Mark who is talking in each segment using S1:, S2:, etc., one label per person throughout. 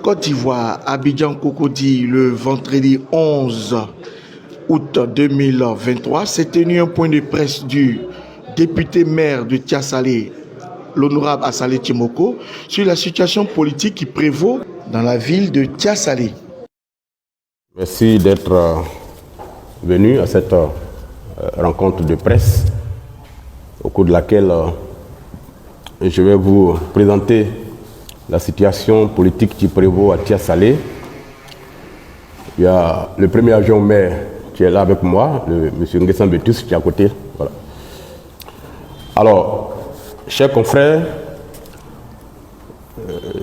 S1: Côte d'Ivoire, Abidjan Cocody, le vendredi 11 août 2023, s'est tenu un point de presse du député maire de Tiasalé, l'honorable Assalé Tchimoko, sur la situation politique qui prévaut dans la ville de Tiasalé.
S2: Merci d'être venu à cette rencontre de presse au cours de laquelle je vais vous présenter la situation politique qui prévaut à Tiasalé. Il y a le premier adjoint au maire qui est là avec moi, le monsieur Nguessan Betus qui est à côté. Voilà. Alors, chers confrères,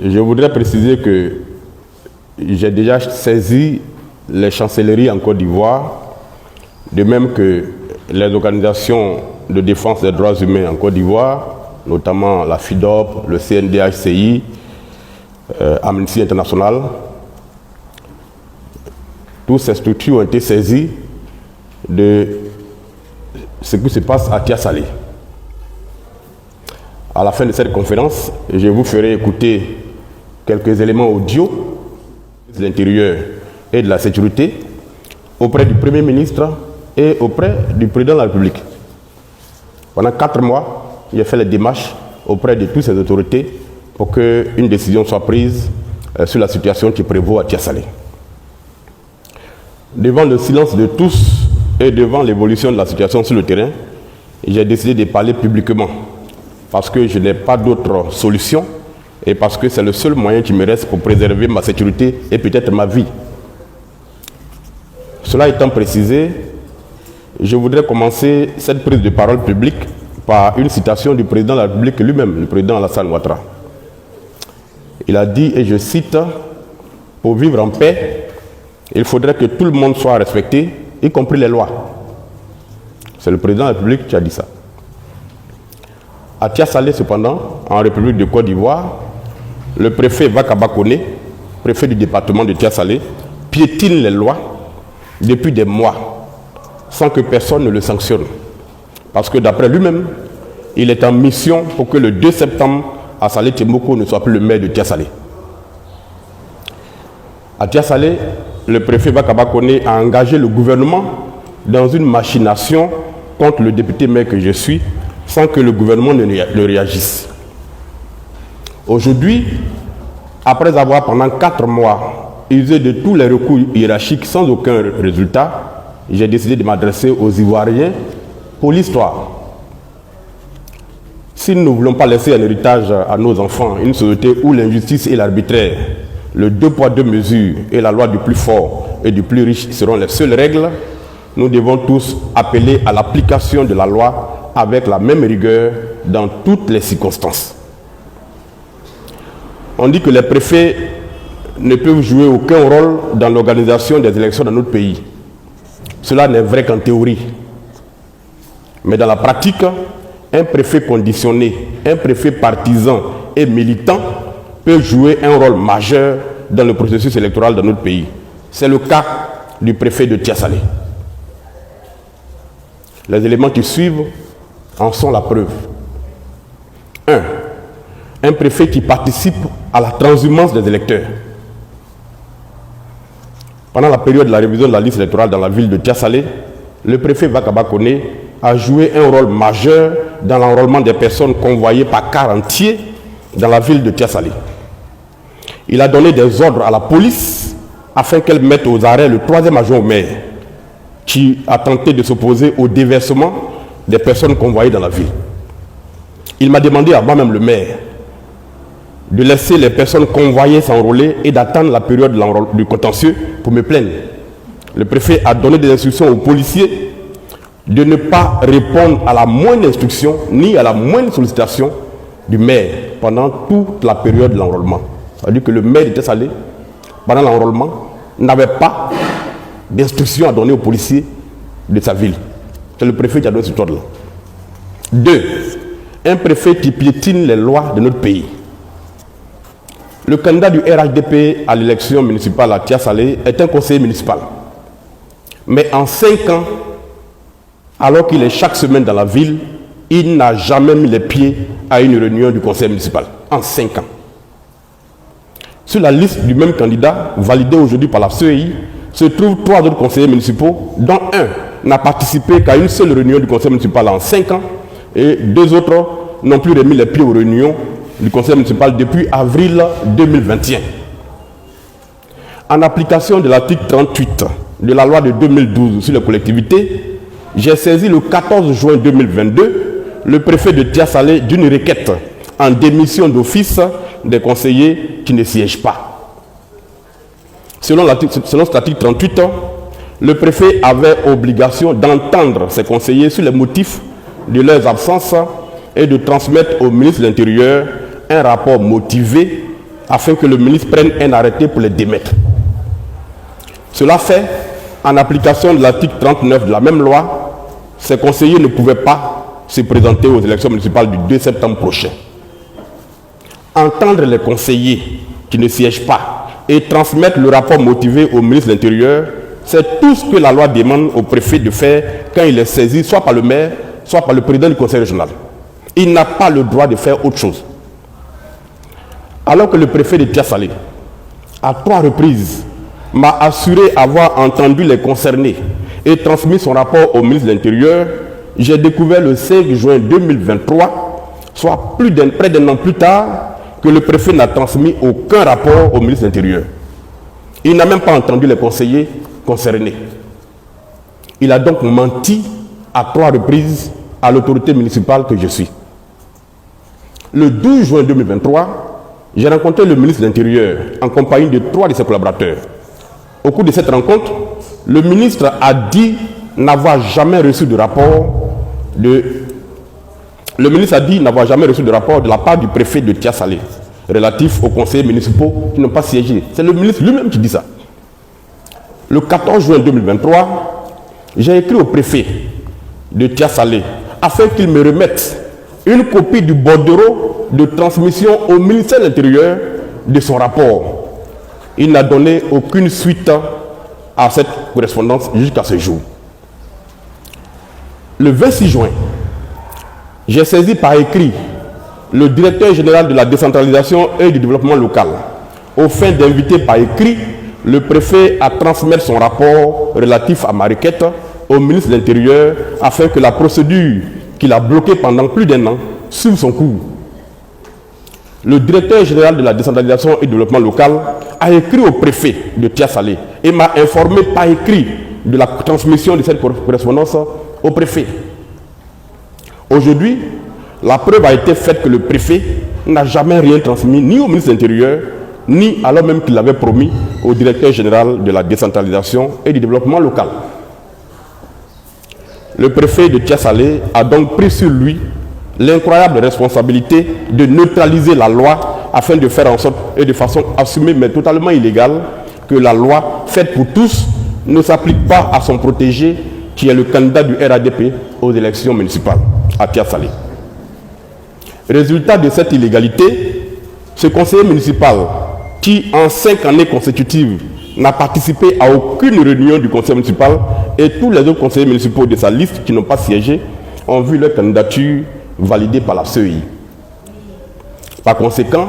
S2: je voudrais préciser que j'ai déjà saisi les chancelleries en Côte d'Ivoire, de même que les organisations de défense des droits humains en Côte d'Ivoire, notamment la FIDOP, le CNDHCI, Amnesty International. Toutes ces structures ont été saisies de ce qui se passe à Tiasalé. À la fin de cette conférence, je vous ferai écouter quelques éléments audio de l'intérieur et de la sécurité auprès du Premier ministre et auprès du Président de la République. Pendant 4 mois, j'ai fait les démarches auprès de toutes ces autorités pour qu'une décision soit prise sur la situation qui prévaut à Tiasalé. Devant le silence de tous et devant l'évolution de la situation sur le terrain, j'ai décidé de parler publiquement parce que je n'ai pas d'autre solution et parce que c'est le seul moyen qui me reste pour préserver ma sécurité et peut-être ma vie. Cela étant précisé, je voudrais commencer cette prise de parole publique par une citation du président de la République lui-même, le président Alassane Ouattara. Il a dit, et je cite, « Pour vivre en paix, il faudrait que tout le monde soit respecté, y compris les lois. » C'est le président de la République qui a dit ça. À Tiasalé, cependant, en République de Côte d'Ivoire, le préfet Vakaba Koné, préfet du département de Tiasalé, piétine les lois depuis des mois, sans que personne ne le sanctionne. Parce que d'après lui-même, il est en mission pour que le 2 septembre, Assalé Tchimoko ne soit plus le maire de Tiasalé. À Tiasalé, le préfet Vakaba Koné a engagé le gouvernement dans une machination contre le député maire que je suis, sans que le gouvernement ne réagisse. Aujourd'hui, après avoir pendant 4 mois usé de tous les recours hiérarchiques sans aucun résultat, j'ai décidé de m'adresser aux Ivoiriens pour l'histoire. Si nous ne voulons pas laisser un héritage à nos enfants, une société où l'injustice et l'arbitraire, le 2 poids 2 mesures et la loi du plus fort et du plus riche seront les seules règles, nous devons tous appeler à l'application de la loi avec la même rigueur dans toutes les circonstances. On dit que les préfets ne peuvent jouer aucun rôle dans l'organisation des élections dans notre pays. Cela n'est vrai qu'en théorie. Mais dans la pratique, un préfet conditionné, un préfet partisan et militant peut jouer un rôle majeur dans le processus électoral de notre pays. C'est le cas du préfet de Tiasalé. Les éléments qui suivent en sont la preuve. 1. Un préfet qui participe à la transhumance des électeurs. Pendant la période de la révision de la liste électorale dans la ville de Tiasalé, le préfet Vakaba Koné a joué un rôle majeur dans l'enrôlement des personnes convoyées par car entier dans la ville de Tiasalé. Il a donné des ordres à la police afin qu'elle mette aux arrêts le 3e adjoint au maire qui a tenté de s'opposer au déversement des personnes convoyées dans la ville. Il m'a demandé à moi-même, le maire, de laisser les personnes convoyées s'enrôler et d'attendre la période du contentieux pour me plaindre. Le préfet a donné des instructions aux policiers de ne pas répondre à la moindre instruction ni à la moindre sollicitation du maire pendant toute la période de l'enrôlement. C'est-à-dire que le maire de Tiasalé, pendant l'enrôlement, n'avait pas d'instruction à donner aux policiers de sa ville. C'est le préfet qui a donné cet ordre-là. 2. Un préfet qui piétine les lois de notre pays. Le candidat du RHDP à l'élection municipale à Tiasalé est un conseiller municipal. Mais en 5 ans, alors qu'il est chaque semaine dans la ville, il n'a jamais mis les pieds à une réunion du conseil municipal. En 5 ans. Sur la liste du même candidat, validée aujourd'hui par la CEI, se trouvent 3 autres conseillers municipaux, dont un n'a participé qu'à une seule réunion du conseil municipal en 5 ans, et 2 autres n'ont plus remis les pieds aux réunions du conseil municipal depuis avril 2021. En application de l'article 38 de la loi de 2012 sur les collectivités, j'ai saisi le 14 juin 2022 le préfet de Tia-Salé d'une requête en démission d'office des conseillers qui ne siègent pas. Selon cet article 38, le préfet avait obligation d'entendre ses conseillers sur les motifs de leurs absences et de transmettre au ministre de l'Intérieur un rapport motivé afin que le ministre prenne un arrêté pour les démettre. Cela fait, en application de l'article 39 de la même loi, ces conseillers ne pouvaient pas se présenter aux élections municipales du 2 septembre prochain. Entendre les conseillers qui ne siègent pas et transmettre le rapport motivé au ministre de l'Intérieur, c'est tout ce que la loi demande au préfet de faire quand il est saisi, soit par le maire, soit par le président du conseil régional. Il n'a pas le droit de faire autre chose. Alors que le préfet de Tia-Salé, à 3 reprises, m'a assuré avoir entendu les concernés et transmis son rapport au ministre de l'Intérieur, j'ai découvert le 5 juin 2023, soit près d'un an plus tard, que le préfet n'a transmis aucun rapport au ministre de l'Intérieur. Il n'a même pas entendu les conseillers concernés. Il a donc menti à 3 reprises à l'autorité municipale que je suis. Le 12 juin 2023, j'ai rencontré le ministre de l'Intérieur en compagnie de 3 de ses collaborateurs. Au cours de cette rencontre, le ministre a dit n'avoir jamais reçu de rapport de la part du préfet de Tia-Salé relatif aux conseillers municipaux qui n'ont pas siégé. C'est le ministre lui-même qui dit ça. Le 14 juin 2023, j'ai écrit au préfet de Tia-Salé afin qu'il me remette une copie du bordereau de transmission au ministère de l'Intérieur de son rapport. Il n'a donné aucune suite à cette correspondance jusqu'à ce jour. Le 26 juin, j'ai saisi par écrit le directeur général de la décentralisation et du développement local, aux fins d'inviter par écrit le préfet à transmettre son rapport relatif à ma requête au ministre de l'Intérieur afin que la procédure qu'il a bloquée pendant plus d'1 an suive son cours. Le directeur général de la décentralisation et du développement local a écrit au préfet de Tia-Salé et m'a informé par écrit de la transmission de cette correspondance au préfet. Aujourd'hui, la preuve a été faite que le préfet n'a jamais rien transmis ni au ministre de l'Intérieur, ni alors même qu'il l'avait promis au directeur général de la décentralisation et du développement local. Le préfet de Tia-Salé a donc pris sur lui l'incroyable responsabilité de neutraliser la loi afin de faire en sorte, et de façon assumée mais totalement illégale, que la loi faite pour tous ne s'applique pas à son protégé qui est le candidat du RADP aux élections municipales à Tia-Salé. Résultat de cette illégalité, ce conseiller municipal qui en 5 années consécutives n'a participé à aucune réunion du conseil municipal et tous les autres conseillers municipaux de sa liste qui n'ont pas siégé ont vu leur candidature validée par la CEI. Par conséquent,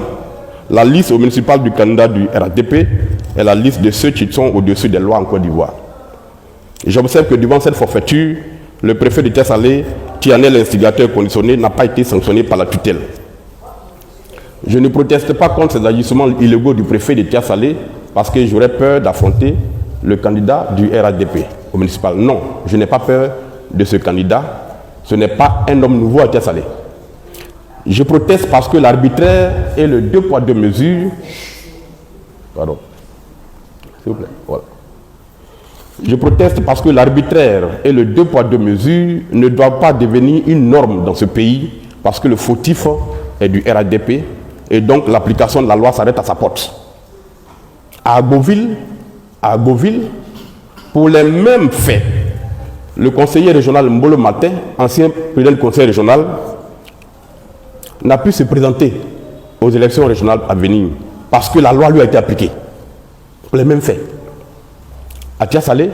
S2: la liste au municipal du candidat du RADP est la liste de ceux qui sont au-dessus des lois en Côte d'Ivoire. J'observe que devant cette forfaiture, le préfet de Tia-Salé, qui en est l'instigateur conditionné, n'a pas été sanctionné par la tutelle. Je ne proteste pas contre ces agissements illégaux du préfet de Tia-Salé parce que j'aurais peur d'affronter le candidat du RADP au municipal. Non, je n'ai pas peur de ce candidat. Ce n'est pas un homme nouveau à Tia-Salé. Je proteste parce que l'arbitraire et le 2 poids 2 mesures... Pardon. S'il vous plaît. Voilà. Je proteste parce que l'arbitraire et le 2 poids 2 mesures ne doivent pas devenir une norme dans ce pays parce que le fautif est du RADP et donc l'application de la loi s'arrête à sa porte. À Agboville, pour les mêmes faits, le conseiller régional Mbolo Matin, ancien président du conseil régional, n'a pu se présenter aux élections régionales à venir parce que la loi lui a été appliquée. Pour les mêmes faits. À Tia-Salé,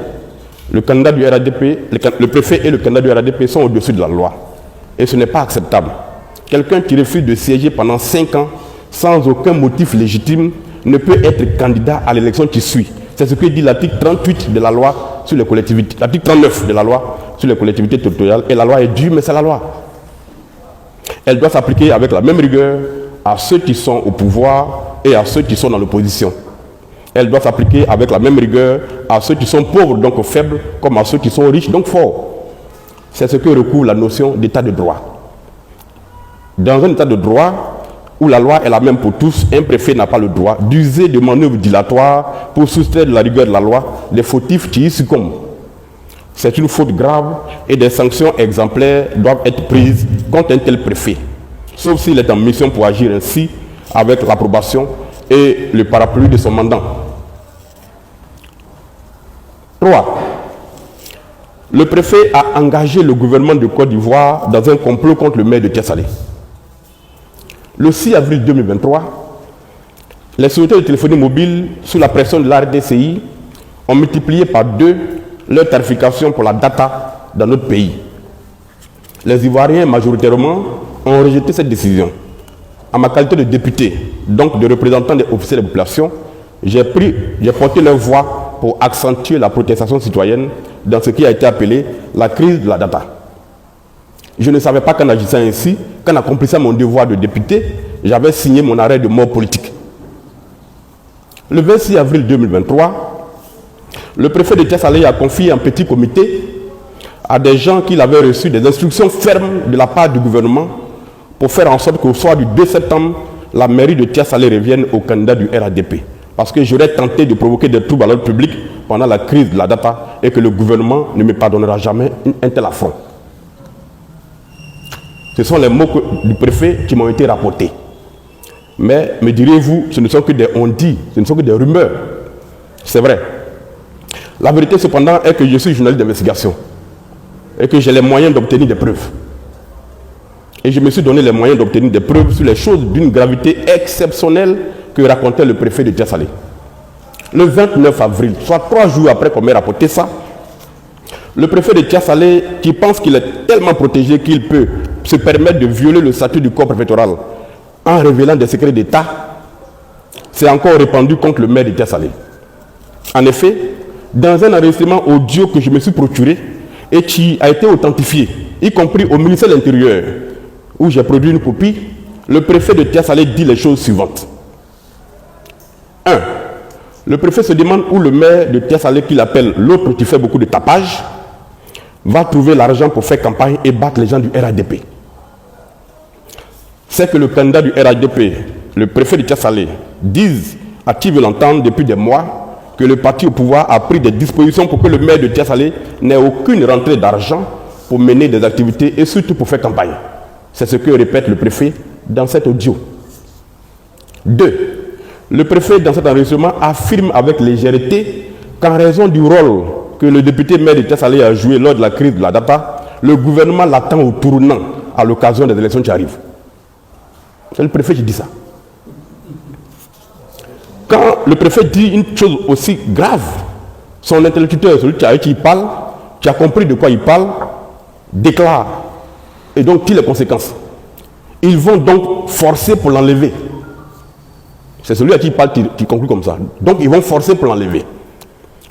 S2: le candidat du RADP, le préfet et le candidat du RADP sont au-dessus de la loi. Et ce n'est pas acceptable. Quelqu'un qui refuse de siéger pendant 5 ans sans aucun motif légitime ne peut être candidat à l'élection qui suit. C'est ce que dit l'article 38 de la loi sur les collectivités, l'article 39 de la loi sur les collectivités territoriales. Et la loi est dure, mais c'est la loi. Elle doit s'appliquer avec la même rigueur à ceux qui sont au pouvoir et à ceux qui sont dans l'opposition. Elle doit s'appliquer avec la même rigueur à ceux qui sont pauvres, donc faibles, comme à ceux qui sont riches, donc forts. C'est ce que recouvre la notion d'état de droit. Dans un état de droit où la loi est la même pour tous, un préfet n'a pas le droit d'user de manœuvres dilatoires pour soustraire de la rigueur de la loi les fautifs qui y succombent. C'est une faute grave et des sanctions exemplaires doivent être prises contre un tel préfet, sauf s'il est en mission pour agir ainsi avec l'approbation et le parapluie de son mandant. 3. Le préfet a engagé le gouvernement de Côte d'Ivoire dans un complot contre le maire de Tiasalé. Le 6 avril 2023, les sociétés de téléphonie mobile, sous la pression de la RDCI, ont multiplié par 2 leur tarification pour la data dans notre pays. Les Ivoiriens, majoritairement, ont rejeté cette décision. En ma qualité de député, donc de représentant des officiers de la population, j'ai porté leur voix pour accentuer la protestation citoyenne dans ce qui a été appelé la crise de la data. Je ne savais pas qu'en agissant ainsi, qu'en accomplissant mon devoir de député, j'avais signé mon arrêt de mort politique. Le 26 avril 2023, le préfet de Tiasalé a confié un petit comité à des gens qui avaient reçu des instructions fermes de la part du gouvernement pour faire en sorte qu'au soir du 2 septembre, la mairie de Tiasalé revienne au candidat du RADP. Parce que j'aurais tenté de provoquer des troubles à l'ordre public pendant la crise de la data et que le gouvernement ne me pardonnera jamais un tel affront. Ce sont les mots du préfet qui m'ont été rapportés. Mais, me direz-vous, ce ne sont que des on-dit, ce ne sont que des rumeurs. C'est vrai. La vérité, cependant, est que je suis journaliste d'investigation et que j'ai les moyens d'obtenir des preuves. Et je me suis donné les moyens d'obtenir des preuves sur les choses d'une gravité exceptionnelle que racontait le préfet de Tiasalé. Le 29 avril, soit 3 jours après qu'on m'ait rapporté ça, le préfet de Tiasalé, qui pense qu'il est tellement protégé qu'il peut se permettre de violer le statut du corps préfectoral en révélant des secrets d'État, s'est encore répandu contre le maire de Tiasalé. En effet, dans un enregistrement audio que je me suis procuré et qui a été authentifié, y compris au ministère de l'Intérieur, où j'ai produit une copie, le préfet de Tiasalé dit les choses suivantes. 1. Le préfet se demande où le maire de Tiasalé, qu'il appelle l'autre qui fait beaucoup de tapage, va trouver l'argent pour faire campagne et battre les gens du RADP. C'est que le candidat du RADP, le préfet de Tiasalé, dise à qui veut l'entendre depuis des mois que le parti au pouvoir a pris des dispositions pour que le maire de Tiasalé n'ait aucune rentrée d'argent pour mener des activités et surtout pour faire campagne. C'est ce que répète le préfet dans cet audio. 2. Le préfet, dans cet enregistrement, affirme avec légèreté qu'en raison du rôle que le député maire de Tiasalé a joué lors de la crise de la data, le gouvernement l'attend au tournant à l'occasion des élections qui arrivent. C'est le préfet qui dit ça. Quand le préfet dit une chose aussi grave, son interlocuteur, celui avec qui il parle, qui a compris de quoi il parle, déclare et donc tire les conséquences. Ils vont donc forcer pour l'enlever. C'est celui à qui il parle qui conclut comme ça. Donc ils vont forcer pour l'enlever.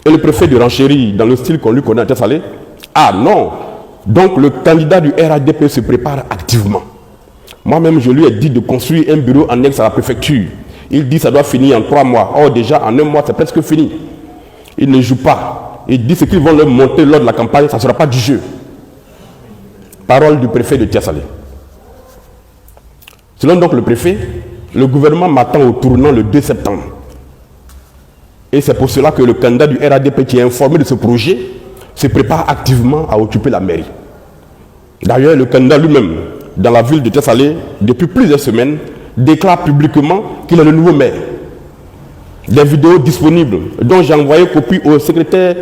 S2: Et le préfet de renchérit dans le style qu'on lui connaît à Tiasalé. Ah non! Donc le candidat du RADP se prépare activement. Moi-même, je lui ai dit de construire un bureau annexe à la préfecture. Il dit que ça doit finir en 3 mois. Or déjà, en 1 mois, c'est presque fini. Il ne joue pas. Il dit ce qu'ils vont leur monter lors de la campagne, ça ne sera pas du jeu. Parole du préfet de Tiasalé. Selon donc le préfet, le gouvernement m'attend au tournant le 2 septembre. Et c'est pour cela que le candidat du RADP qui est informé de ce projet se prépare activement à occuper la mairie. D'ailleurs, le candidat lui-même, dans la ville de Tiasalé, depuis plusieurs semaines, déclare publiquement qu'il est le nouveau maire. Des vidéos disponibles, dont j'ai envoyé copie au secrétaire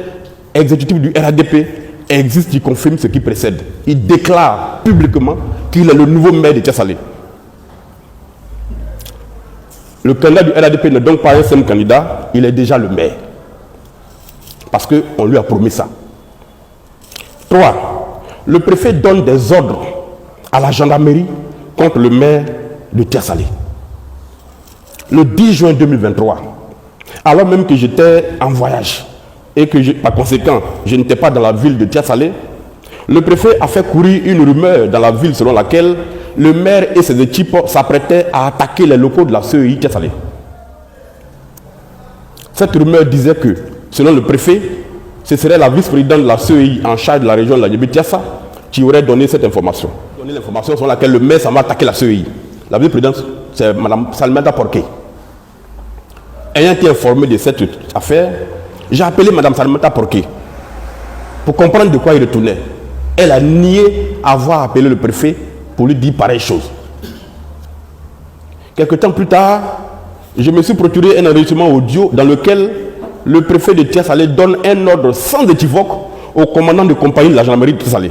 S2: exécutif du RADP, existent qui confirment ce qui précède. Il déclare publiquement qu'il est le nouveau maire de Tiasalé. Le candidat du RADP n'est donc pas un seul candidat, il est déjà le maire. Parce qu'on lui a promis ça. 3. Le préfet donne des ordres à la gendarmerie contre le maire de Tiasalé. le 10 juin 2023, alors même que j'étais en voyage et que par conséquent, je n'étais pas dans la ville de Tia-Salé, le préfet a fait courir une rumeur dans la ville selon laquelle le maire et ses équipes s'apprêtaient à attaquer les locaux de la CEI Tia-Salé. Cette rumeur disait que, selon le préfet, ce serait la vice-présidente de la CEI en charge de la région de la Niébi-Tiassa qui aurait donné cette information. Donné l'information selon laquelle le maire s'en va attaquer la CEI. La vice-présidente, c'est Mme Salimata Porquet. Ayant été informé de cette affaire, j'ai appelé Mme Salimata Porquet pour comprendre de quoi il retournait. Elle a nié avoir appelé le préfet pour lui dire pareille chose. Quelque temps plus tard, je me suis procuré un enregistrement audio dans lequel le préfet de Tia-Salé donne un ordre sans équivoque au commandant de compagnie de la gendarmerie de Tia-Salé.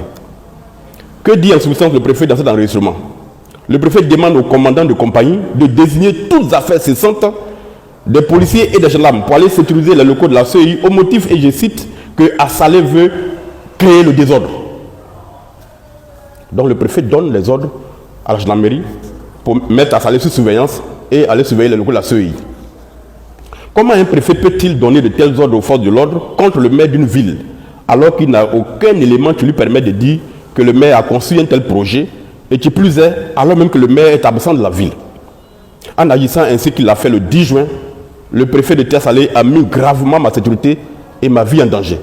S2: Que dit en substance le préfet dans cet enregistrement? Le préfet demande au commandant de compagnie de désigner toutes affaires cessantes des policiers et des gendarmes pour aller sécuriser les locaux de la CEI au motif, et je cite, que Assalé veut créer le désordre. Donc le préfet donne les ordres à la gendarmerie pour mettre Assalé sous surveillance et aller surveiller les locaux de la CEI. Comment un préfet peut-il donner de tels ordres aux forces de l'ordre contre le maire d'une ville, alors qu'il n'a aucun élément qui lui permet de dire que le maire a conçu un tel projet, et qui plus est, alors même que le maire est absent de la ville? En agissant ainsi qu'il l'a fait le 10 juin, le préfet de Tia-Salé a mis gravement ma sécurité et ma vie en danger.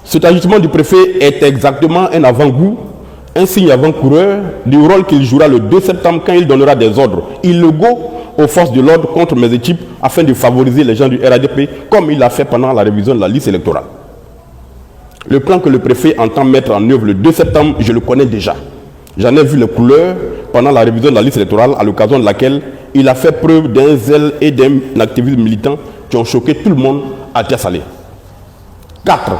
S2: Cet ajustement du préfet est exactement un avant-goût, un signe avant-coureur du rôle qu'il jouera le 2 septembre quand il donnera des ordres illégaux aux forces de l'ordre contre mes équipes afin de favoriser les gens du RADP comme il l'a fait pendant la révision de la liste électorale. Le plan que le préfet entend mettre en œuvre le 2 septembre, je le connais déjà. J'en ai vu les couleurs pendant la révision de la liste électorale, à l'occasion de laquelle il a fait preuve d'un zèle et d'un activisme militant qui ont choqué tout le monde à Tia-Salé. 4.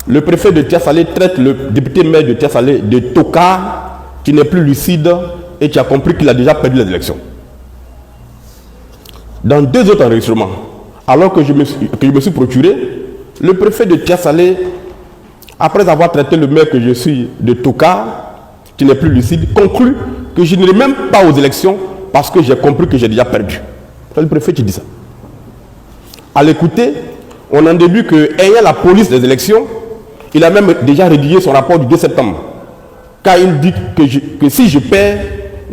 S2: Le préfet de Tia-Salé traite le député maire de Tia-Salé de tocard qui n'est plus lucide et qui a compris qu'il a déjà perdu les élections. Dans 2 autres enregistrements, alors que je me suis procuré, le préfet de Tia-Salé, après avoir traité le maire que je suis de tocard, qui n'est plus lucide, conclut que je n'irai même pas aux élections parce que j'ai compris que j'ai déjà perdu. C'est le préfet qui dit ça. À l'écouter, on en déduit que, ayant la police des élections, il a même déjà rédigé son rapport du 2 septembre. Car il dit que si je perds,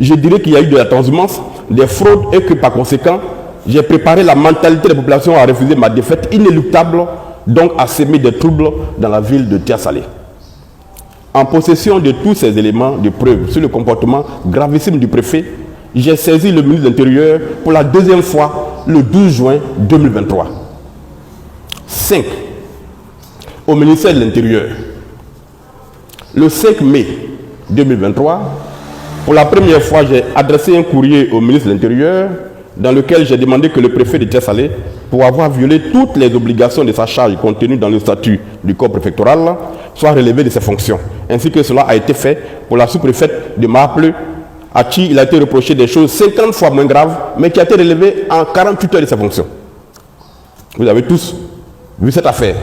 S2: je dirais qu'il y a eu de la transhumance, des fraudes et que par conséquent, j'ai préparé la mentalité des populations à refuser ma défaite inéluctable, donc à s'aimer des troubles dans la ville de Tia-Salé. En possession de tous ces éléments de preuve sur le comportement gravissime du préfet, j'ai saisi le ministre de l'Intérieur pour la 2e fois le 12 juin 2023. 5. Au ministère de l'Intérieur. Le 5 mai 2023, pour la première fois, j'ai adressé un courrier au ministre de l'Intérieur dans lequel j'ai demandé que le préfet de Tia-Salé, pour avoir violé toutes les obligations de sa charge contenues dans le statut du corps préfectoral, soit relevé de ses fonctions. Ainsi que cela a été fait pour la sous-préfète de Mahapleu, à qui il a été reproché des choses 50 fois moins graves, mais qui a été relevé en 48 heures de ses fonctions. Vous avez tous vu cette affaire.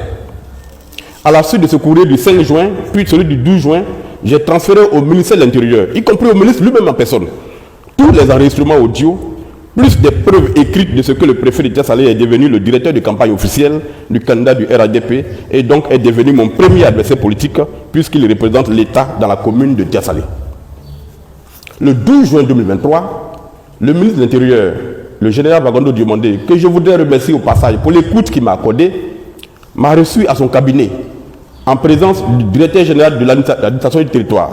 S2: À la suite de ce courrier du 5 juin, puis celui du 12 juin, j'ai transféré au ministère de l'Intérieur, y compris au ministre lui-même en personne, tous les enregistrements audio, plus des preuves écrites de ce que le préfet de Tia-Salé est devenu le directeur de campagne officiel du candidat du RADP et donc est devenu mon premier adversaire politique puisqu'il représente l'État dans la commune de Tia-Salé. Le 12 juin 2023, le ministre de l'Intérieur, le général Bagando Diomandé, que je voudrais remercier au passage pour l'écoute qu'il m'a accordée, m'a reçu à son cabinet en présence du directeur général de l'administration du territoire,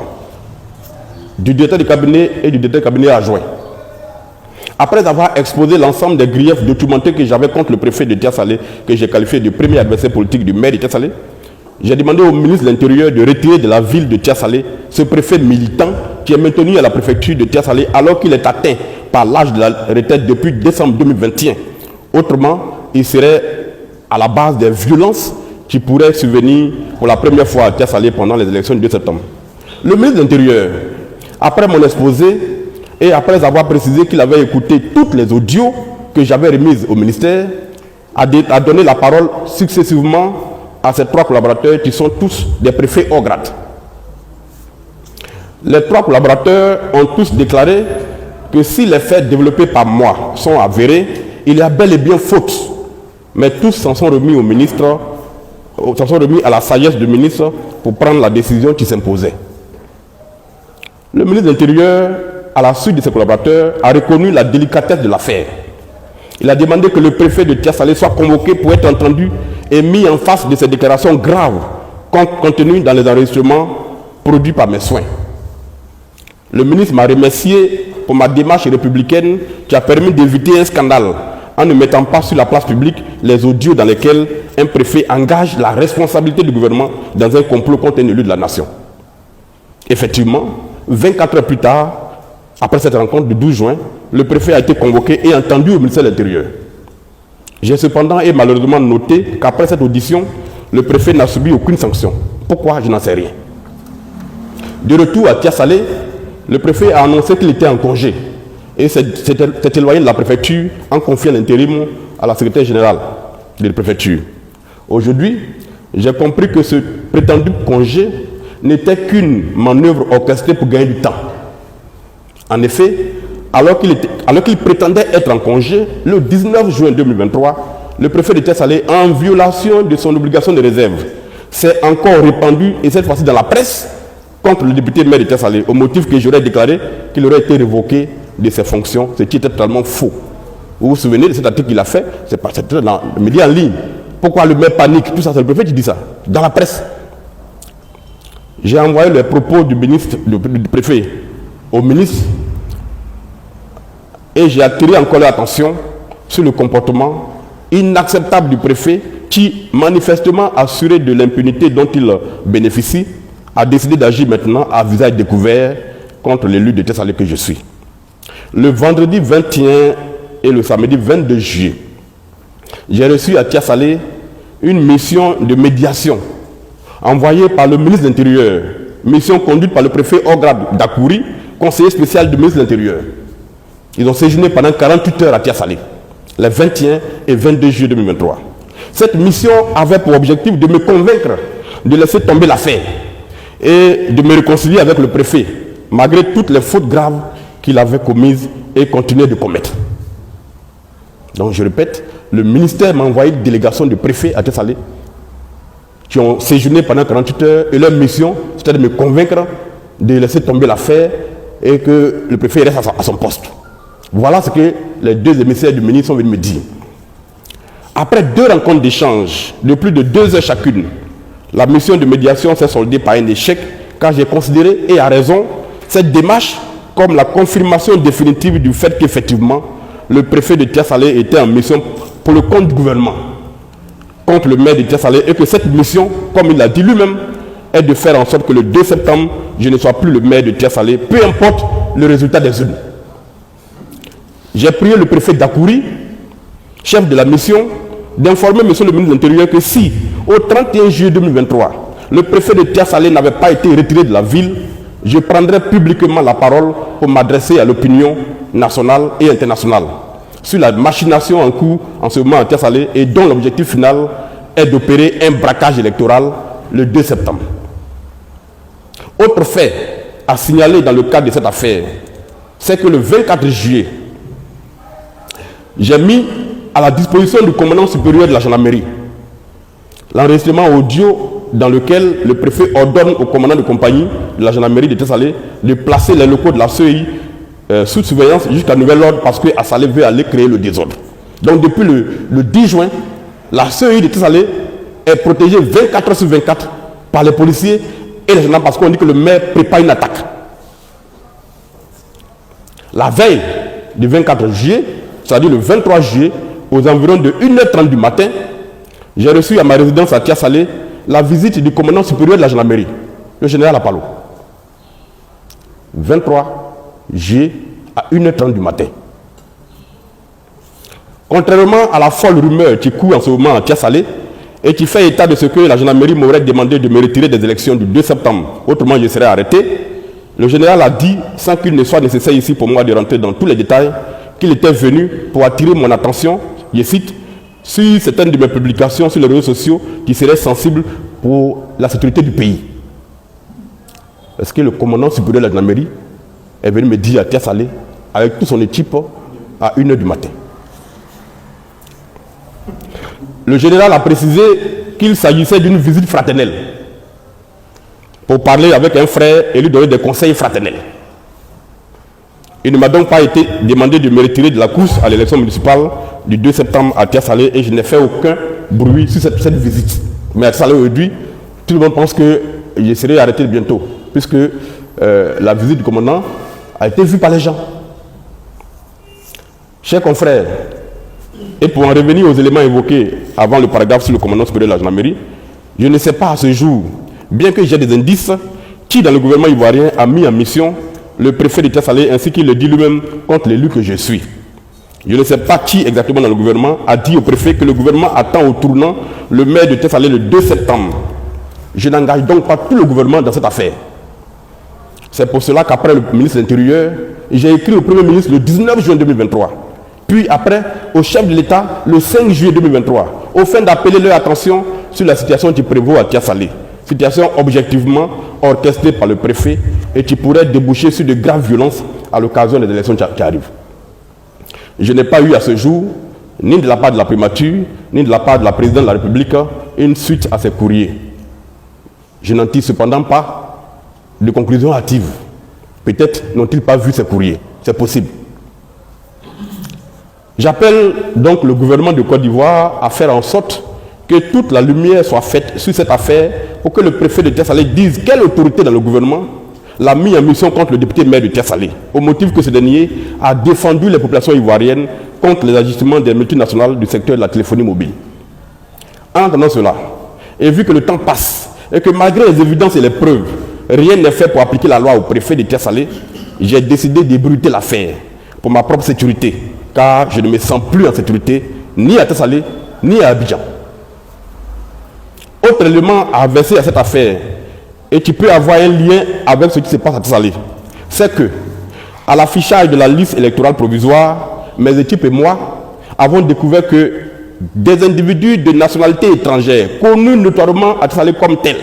S2: du directeur de cabinet et du directeur de cabinet adjoint. Après avoir exposé l'ensemble des griefs documentés que j'avais contre le préfet de Tia-Salé, que j'ai qualifié de premier adversaire politique du maire de Tia-Salé, j'ai demandé au ministre de l'Intérieur de retirer de la ville de Tia-Salé ce préfet militant qui est maintenu à la préfecture de Tia-Salé alors qu'il est atteint par l'âge de la retraite depuis décembre 2021. Autrement, il serait à la base des violences qui pourraient survenir pour la première fois à Tia-Salé pendant les élections du 2 septembre. Le ministre de l'Intérieur, après mon exposé, et après avoir précisé qu'il avait écouté toutes les audios que j'avais remises au ministère, a donné la parole successivement à ces 3 collaborateurs qui sont tous des préfets hors grade. Les 3 collaborateurs ont tous déclaré que si les faits développés par moi sont avérés, il y a bel et bien faute. Mais tous s'en sont remis au ministre, s'en sont remis à la sagesse du ministre pour prendre la décision qui s'imposait. Le ministre de l'Intérieur, à la suite de ses collaborateurs, a reconnu la délicatesse de l'affaire. Il a demandé que le préfet de Tiasalé soit convoqué pour être entendu et mis en face de ces déclarations graves contenues dans les enregistrements produits par mes soins. Le ministre m'a remercié pour ma démarche républicaine qui a permis d'éviter un scandale en ne mettant pas sur la place publique les audios dans lesquels un préfet engage la responsabilité du gouvernement dans un complot contre un élu de la nation. Effectivement, 24 heures plus tard, après cette rencontre du 12 juin, le préfet a été convoqué et entendu au ministère de l'Intérieur. J'ai cependant et malheureusement noté qu'après cette audition, le préfet n'a subi aucune sanction. Pourquoi? Je n'en sais rien. De retour à Tiasalé, le préfet a annoncé qu'il était en congé et s'est éloigné de la préfecture en confiant l'intérim à la secrétaire générale de la préfecture. Aujourd'hui, j'ai compris que ce prétendu congé n'était qu'une manœuvre orchestrée pour gagner du temps. En effet, alors qu'il prétendait être en congé, le 19 juin 2023, le préfet de Tiasalé, en violation de son obligation de réserve, s'est encore répandu, et cette fois-ci dans la presse, contre le député maire de Tiasalé, au motif que j'aurais déclaré qu'il aurait été révoqué de ses fonctions, ce qui était totalement faux. Vous vous souvenez de cet article qu'il a fait? C'était dans le média en ligne. Pourquoi le maire panique? Tout ça, c'est le préfet qui dit ça, dans la presse. J'ai envoyé les propos du préfet au ministre et j'ai attiré encore l'attention sur le comportement inacceptable du préfet qui, manifestement assuré de l'impunité dont il bénéficie, a décidé d'agir maintenant à visage découvert contre l'élu de Tiasalé que je suis. Le vendredi 21 et le samedi 22 juillet, j'ai reçu à Tiasalé une mission de médiation envoyée par le ministre de l'Intérieur, mission conduite par le préfet Ogra Dakouri, conseiller spécial du ministre de l'Intérieur. Ils ont séjourné pendant 48 heures à Tiasalé, les 21 et 22 juillet 2023. Cette mission avait pour objectif de me convaincre de laisser tomber l'affaire et de me réconcilier avec le préfet, malgré toutes les fautes graves qu'il avait commises et continuait de commettre. Donc je répète, le ministère m'a envoyé une délégation de préfets à Tiasalé qui ont séjourné pendant 48 heures et leur mission, c'était de me convaincre de laisser tomber l'affaire et que le préfet reste à son poste. Voilà ce que les deux émissaires du ministre sont venus me dire. Après 2 rencontres d'échange de plus de 2 heures chacune, la mission de médiation s'est soldée par un échec car j'ai considéré, et à raison, cette démarche comme la confirmation définitive du fait qu'effectivement, le préfet de Tiasalé était en mission pour le compte du gouvernement contre le maire de Tiasalé et que cette mission, comme il l'a dit lui-même, est de faire en sorte que le 2 septembre, je ne sois plus le maire de Tiasalé, peu importe le résultat des urnes. J'ai prié le préfet Dakouri, chef de la mission, d'informer M. le ministre de l'Intérieur que si, au 31 juillet 2023, le préfet de Tiasalé n'avait pas été retiré de la ville, je prendrai publiquement la parole pour m'adresser à l'opinion nationale et internationale sur la machination en cours en ce moment à Tiasalé et dont l'objectif final est d'opérer un braquage électoral le 2 septembre. Autre fait à signaler dans le cadre de cette affaire, c'est que le 24 juillet, j'ai mis à la disposition du commandant supérieur de la gendarmerie l'enregistrement audio dans lequel le préfet ordonne au commandant de compagnie de la gendarmerie de Tiasalé de placer les locaux de la CEI sous surveillance jusqu'à nouvel ordre parce que Assalé veut aller créer le désordre. Donc depuis le 10 juin, la CEI de Tiasalé est protégée 24 heures sur 24 par les policiers et les gendarmes parce qu'on dit que le maire prépare une attaque. La veille du 24 juillet, c'est-à-dire le 23 juillet, aux environs de 1h30 du matin, j'ai reçu à ma résidence à Tiasalé la visite du commandant supérieur de la gendarmerie, le général Apalo. 23 juillet à 1h30 du matin. Contrairement à la folle rumeur qui court en ce moment à Tiasalé et qui fait état de ce que la gendarmerie m'aurait demandé de me retirer des élections du 2 septembre, autrement je serais arrêté, le général a dit, sans qu'il ne soit nécessaire ici pour moi de rentrer dans tous les détails, qu'il était venu pour attirer mon attention, je cite, sur certaines de mes publications sur les réseaux sociaux qui seraient sensibles pour la sécurité du pays. Est-ce que le commandant supérieur de la gendarmerie est venu me dire à Tiasalé, avec toute son équipe à 1h du matin. Le général a précisé qu'il s'agissait d'une visite fraternelle pour parler avec un frère et lui donner des conseils fraternels. Il ne m'a donc pas été demandé de me retirer de la course à l'élection municipale du 2 septembre à Tia-Salé et je n'ai fait aucun bruit sur cette visite. Mais à Tia-Salé aujourd'hui, tout le monde pense que je serai arrêté bientôt, puisque la visite du commandant a été vue par les gens. Chers confrères, et pour en revenir aux éléments évoqués avant le paragraphe sur le commandant supérieur de la gendarmerie, je ne sais pas à ce jour, bien que j'ai des indices, qui dans le gouvernement ivoirien a mis en mission le préfet de Tia-Salé ainsi qu'il le dit lui-même contre l'élu que je suis. Je ne sais pas qui exactement dans le gouvernement a dit au préfet que le gouvernement attend au tournant le maire de Tia-Salé le 2 septembre. Je n'engage donc pas tout le gouvernement dans cette affaire. C'est pour cela qu'après le ministre de l'Intérieur, j'ai écrit au Premier ministre le 19 juin 2023. Puis après, au chef de l'État, le 5 juillet 2023, au fin d'appeler leur attention sur la situation qui prévaut à Tia-Salé. Situation objectivement orchestrée par le préfet et qui pourrait déboucher sur de graves violences à l'occasion des élections qui arrivent. Je n'ai pas eu à ce jour, ni de la part de la primature, ni de la part de la présidente de la République, une suite à ces courriers. Je n'en tire cependant pas de conclusion hâtive. Peut-être n'ont-ils pas vu ces courriers. C'est possible. J'appelle donc le gouvernement de Côte d'Ivoire à faire en sorte que toute la lumière soit faite sur cette affaire pour que le préfet de Tia-Salé dise quelle autorité dans le gouvernement l'a mis en mission contre le député maire de Tia-Salé, au motif que ce dernier a défendu les populations ivoiriennes contre les agissements des multinationales du secteur de la téléphonie mobile. En entendant cela, et vu que le temps passe, et que malgré les évidences et les preuves, rien n'est fait pour appliquer la loi au préfet de Tia-Salé, j'ai décidé d'ébruiter l'affaire pour ma propre sécurité, car je ne me sens plus en sécurité, ni à Tia-Salé, ni à Abidjan. Autre élément à verser à cette affaire, et qui peut avoir un lien avec ce qui se passe à Tia-Salé, c'est que, à l'affichage de la liste électorale provisoire, mes équipes et moi avons découvert que des individus de nationalité étrangère, connus notoirement à Tia-Salé comme tels,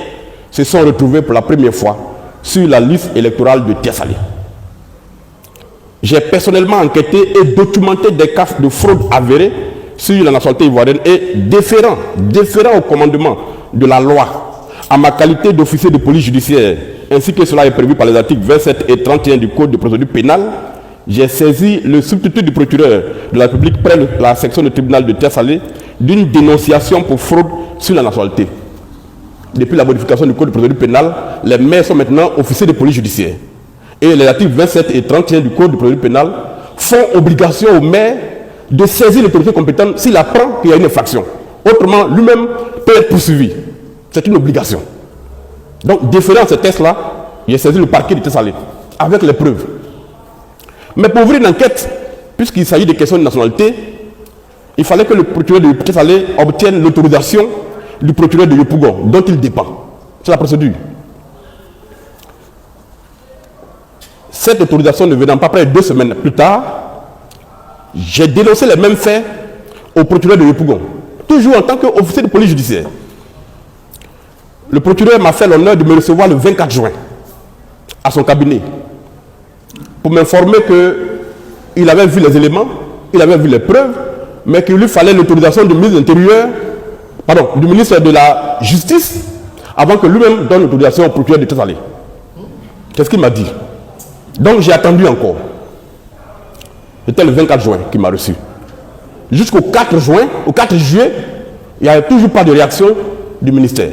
S2: se sont retrouvés pour la première fois sur la liste électorale de Tia-Salé. J'ai personnellement enquêté et documenté des cas de fraude avérés sur la nationalité ivoirienne et déférant au commandement de la loi à ma qualité d'officier de police judiciaire, ainsi que cela est prévu par les articles 27 et 31 du Code de procédure pénale, j'ai saisi le substitut du procureur de la République près de la section du tribunal de Tia-Salé d'une dénonciation pour fraude sur la nationalité. Depuis la modification du Code de procédure pénale, les maires sont maintenant officiers de police judiciaire. Et les articles 27 et 31 du Code de procédure pénale font obligation au maire de saisir l'autorité compétente s'il apprend qu'il y a une infraction. Autrement, lui-même peut être poursuivi. C'est une obligation. Donc, déférant ce test-là, j'ai saisi le parquet de Tia-Salé avec les preuves. Mais pour ouvrir une enquête, puisqu'il s'agit de questions de nationalité, il fallait que le procureur de Tia-Salé obtienne l'autorisation du procureur de Yopougon, dont il dépend. C'est la procédure. Cette autorisation ne venant pas près de 2 semaines plus tard, j'ai dénoncé les mêmes faits au procureur de Yopougon, toujours en tant qu'officier de police judiciaire. Le procureur m'a fait l'honneur de me recevoir le 24 juin à son cabinet pour m'informer qu'il avait vu les éléments, il avait vu les preuves, mais qu'il lui fallait l'autorisation du ministre de l'Intérieur, du ministre de la Justice, avant que lui-même donne l'autorisation au procureur de Tia-Salé. Qu'est-ce qu'il m'a dit? Donc j'ai attendu encore. C'était le 24 juin qu'il m'a reçu. Jusqu'au 4 juin, au 4 juillet, il n'y avait toujours pas de réaction du ministère.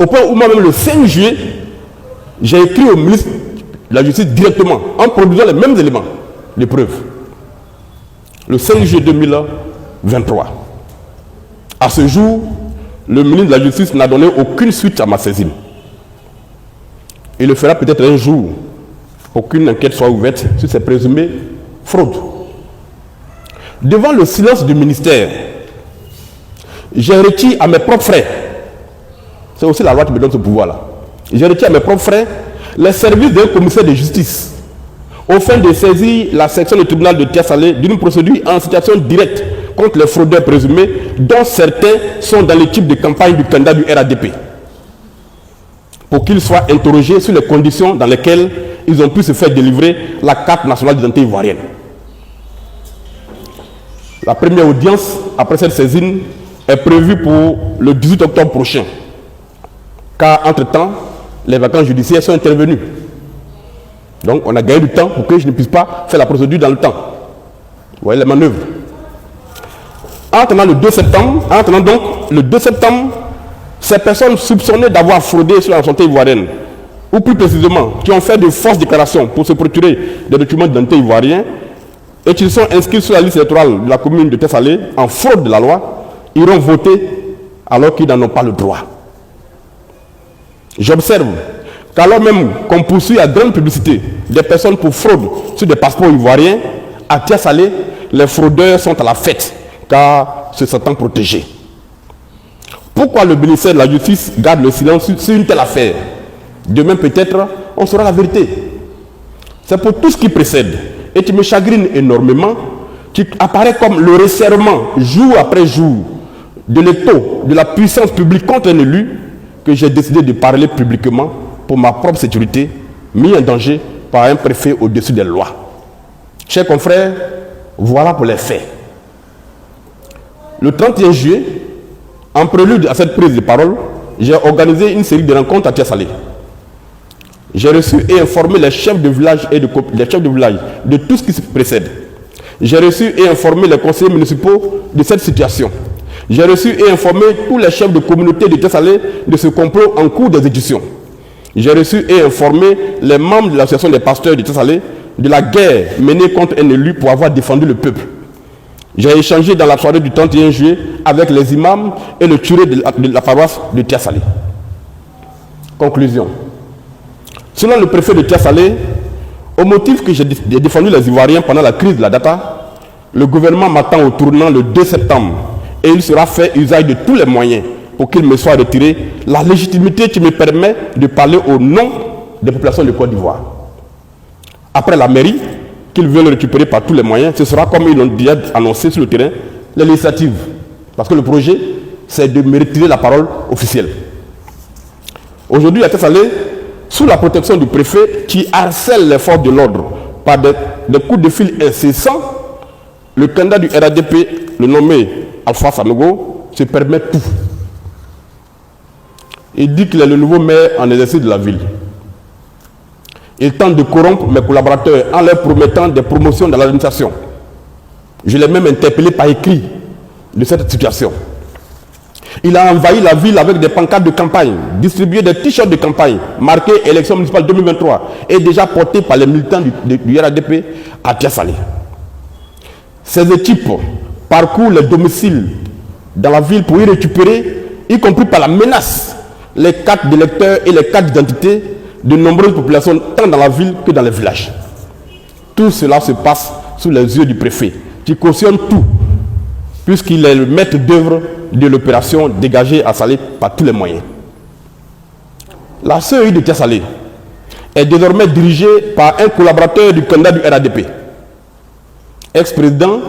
S2: Au point où moi-même le 5 juillet, j'ai écrit au ministre de la Justice directement, en produisant les mêmes éléments, les preuves. Le 5 juillet 2023. À ce jour, le ministre de la Justice n'a donné aucune suite à ma saisine. Il le fera peut-être un jour. Aucune enquête soit ouverte sur ces présumées fraudes. Devant le silence du ministère, j'ai requis à mes propres frais, c'est aussi la loi qui me donne ce pouvoir-là, j'ai requis à mes propres frais les services d'un commissaire de justice au fin de saisir la section du tribunal de Tia-Salé d'une procédure en situation directe contre les fraudeurs présumés, dont certains sont dans l'équipe de campagne du candidat du RADP, pour qu'ils soient interrogés sur les conditions dans lesquelles ils ont pu se faire délivrer la carte nationale d'identité ivoirienne. La première audience, après cette saisine, est prévue pour le 18 octobre prochain. Car, entre-temps, les vacances judiciaires sont intervenues. Donc, on a gagné du temps pour que je ne puisse pas faire la procédure dans le temps. Vous voyez les manœuvres. En attendant le 2 septembre, ces personnes soupçonnées d'avoir fraudé sur la santé ivoirienne, ou plus précisément, qui ont fait de fausses déclarations pour se procurer des documents d'identité ivoiriens, et qui sont inscrits sur la liste électorale de la commune de Tessalit en fraude de la loi, iront voter alors qu'ils n'en ont pas le droit. J'observe qu'alors même qu'on poursuit à grande publicité des personnes pour fraude sur des passeports ivoiriens, à Tessalit, les fraudeurs sont à la fête, car se sentant protégés. Pourquoi le ministère de la Justice garde le silence sur une telle affaire? Demain peut-être, on saura la vérité. C'est pour tout ce qui précède et qui me chagrine énormément, qui apparaît comme le resserrement jour après jour de l'étau de la puissance publique contre un élu, que j'ai décidé de parler publiquement pour ma propre sécurité, mis en danger par un préfet au-dessus des lois. Chers confrères, voilà pour les faits. Le 31 juillet, en prélude à cette prise de parole, j'ai organisé une série de rencontres à Tessalit. J'ai reçu et informé les chefs de village de tout ce qui se précède. J'ai reçu et informé les conseillers municipaux de cette situation. J'ai reçu et informé tous les chefs de communauté de Tessalit de ce complot en cours d'exécution. J'ai reçu et informé les membres de l'association des pasteurs de Tessalit de la guerre menée contre un élu pour avoir défendu le peuple. J'ai échangé dans la soirée du 31 juillet avec les imams et le curé de la paroisse de Tessalit. Conclusion. Selon le préfet de Tessalit, au motif que j'ai défendu les Ivoiriens pendant la crise de la data, le gouvernement m'attend au tournant le 2 septembre et il sera fait usage de tous les moyens pour qu'il me soit retiré la légitimité qui me permet de parler au nom des populations de Côte d'Ivoire. Après la mairie, qu'ils veulent récupérer par tous les moyens, ce sera comme ils l'ont déjà annoncé sur le terrain, les législatives. Parce que le projet, c'est de me retirer la parole officielle. Aujourd'hui, à Tessalit, sous la protection du préfet qui harcèle les forces de l'ordre par des coups de fil incessants, le candidat du RADP, le nommé Alpha Sanogo, se permet tout. Il dit qu'il est le nouveau maire en exercice de la ville. Il tente de corrompre mes collaborateurs en leur promettant des promotions dans l'administration. Je l'ai même interpellé par écrit de cette situation. Il a envahi la ville avec des pancartes de campagne, distribué des t-shirts de campagne marqués élection municipale 2023 et déjà portés par les militants du RADP à Tessalit. Ces équipes parcourent les domiciles dans la ville pour y récupérer, y compris par la menace, les cartes d'électeurs et les cartes d'identité de nombreuses populations tant dans la ville que dans les villages. Tout cela se passe sous les yeux du préfet qui cautionne tout puisqu'il est le maître d'œuvre de l'opération dégagée à Tessalit par tous les moyens. La CEI de Tessalit est désormais dirigée par un collaborateur du candidat du RADP, ex-président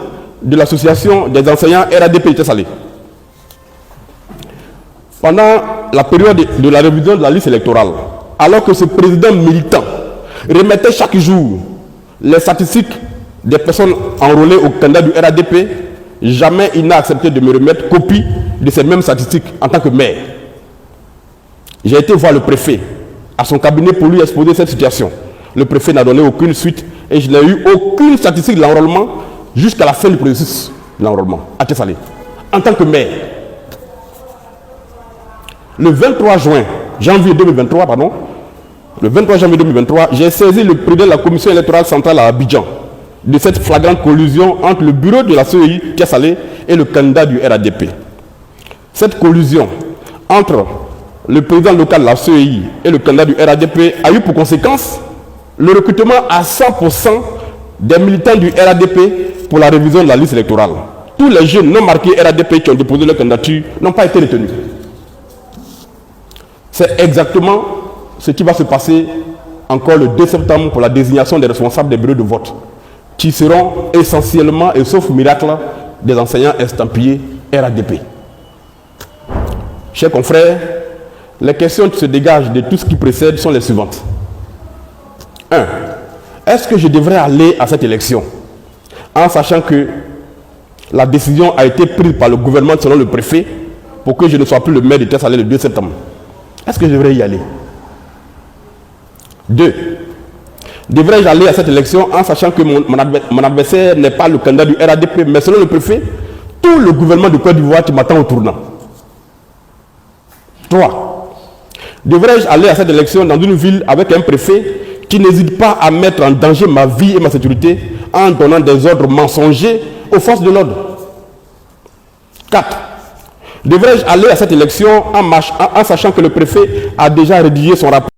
S2: de l'association des enseignants RADP de Tessalit. Pendant la période de la révision de la liste électorale, alors que ce président militant remettait chaque jour les statistiques des personnes enrôlées au candidat du RADP, jamais il n'a accepté de me remettre copie de ces mêmes statistiques en tant que maire. J'ai été voir le préfet à son cabinet pour lui exposer cette situation. Le préfet n'a donné aucune suite et je n'ai eu aucune statistique de l'enrôlement jusqu'à la fin du processus de l'enrôlement à Tessalit, en tant que maire. Le 23 janvier 2023, j'ai saisi le président de la commission électorale centrale à Abidjan de cette flagrante collusion entre le bureau de la CEI Tessalit et le candidat du RADP. Cette collusion entre le président local de la CEI et le candidat du RADP a eu pour conséquence le recrutement à 100% des militants du RADP pour la révision de la liste électorale. Tous les jeunes non marqués RADP qui ont déposé leur candidature n'ont pas été retenus. C'est exactement ce qui va se passer encore le 2 septembre pour la désignation des responsables des bureaux de vote, qui seront essentiellement, et sauf miracle, des enseignants estampillés RADP. Chers confrères, les questions qui se dégagent de tout ce qui précède sont les suivantes. 1. est-ce que je devrais aller à cette élection en sachant que la décision a été prise par le gouvernement selon le préfet pour que je ne sois plus le maire de Thiès Salé le 2 septembre? Est-ce que je devrais y aller? 2. Devrais-je aller à cette élection en sachant que mon adversaire n'est pas le candidat du RADP, mais selon le préfet, tout le gouvernement de Côte d'Ivoire qui m'attend au tournant? 3. Devrais-je aller à cette élection dans une ville avec un préfet qui n'hésite pas à mettre en danger ma vie et ma sécurité en donnant des ordres mensongers aux forces de l'ordre? 4. Devrais-je aller à cette élection en sachant que le préfet a déjà rédigé son rapport